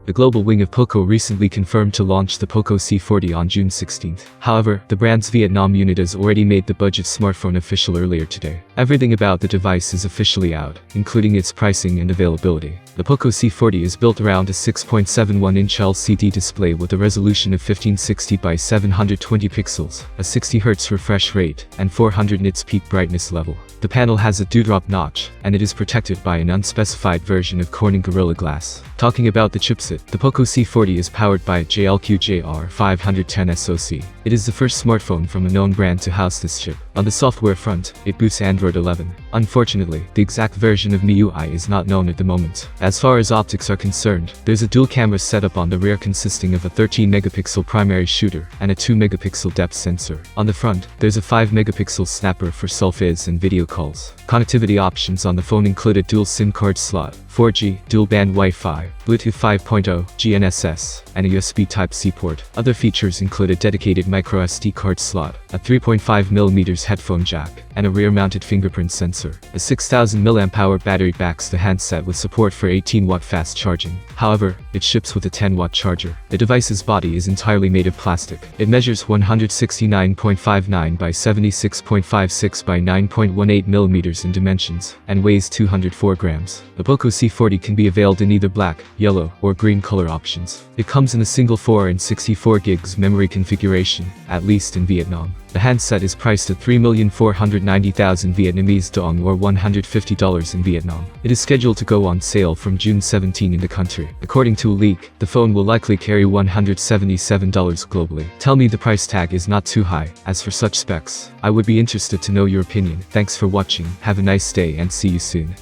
The global wing of Poco recently confirmed to launch the Poco C40 on June 16th. However, the brand's Vietnam unit has already made the budget smartphone official earlier today. Everything about the device is officially out, including its pricing and availability. The Poco C40 is built around a 6.71-inch LCD display with a resolution of 1560 by 720 pixels, a 60 Hz refresh rate, and 400 nits peak brightness level. The panel has a dewdrop notch, and it is protected by an unspecified version of Corning Gorilla Glass. Talking about the chipset, the Poco C40 is powered by a JLQ-JR510 SoC. It is the first smartphone from a known brand to house this chip. On the software front, it boosts Android 11. Unfortunately, the exact version of MIUI is not known at the moment. As far as optics are concerned, there's a dual camera setup on the rear consisting of a 13-megapixel primary shooter and a 2-megapixel depth sensor. On the front, there's a 5-megapixel snapper for selfies and video calls. Connectivity options on the phone include a dual SIM card slot, 4G, dual-band Wi-Fi, Bluetooth 5.0, GNSS, and a USB Type-C port. Other features include a dedicated microSD card slot, a 3.5mm headphone jack, and a rear-mounted fingerprint sensor. A 6000 mAh battery backs the handset with support for 18-watt fast charging. However, it ships with a 10-watt charger. The device's body is entirely made of plastic. It measures 169.59 by 76.56 by 9.18mm in dimensions, and weighs 204 grams. The Poco C40 can be availed in either black, yellow, or green color options. It comes in a single 4 and 64 gigs memory configuration, at least in Vietnam. The handset is priced at 3,490,000 Vietnamese dong or $150 in Vietnam. It is scheduled to go on sale from June 17 in the country. According to a leak, the phone will likely carry $177 globally. Tell me the price tag is not too high. As for such specs, I would be interested to know your opinion. Thanks for watching, have a nice day and see you soon.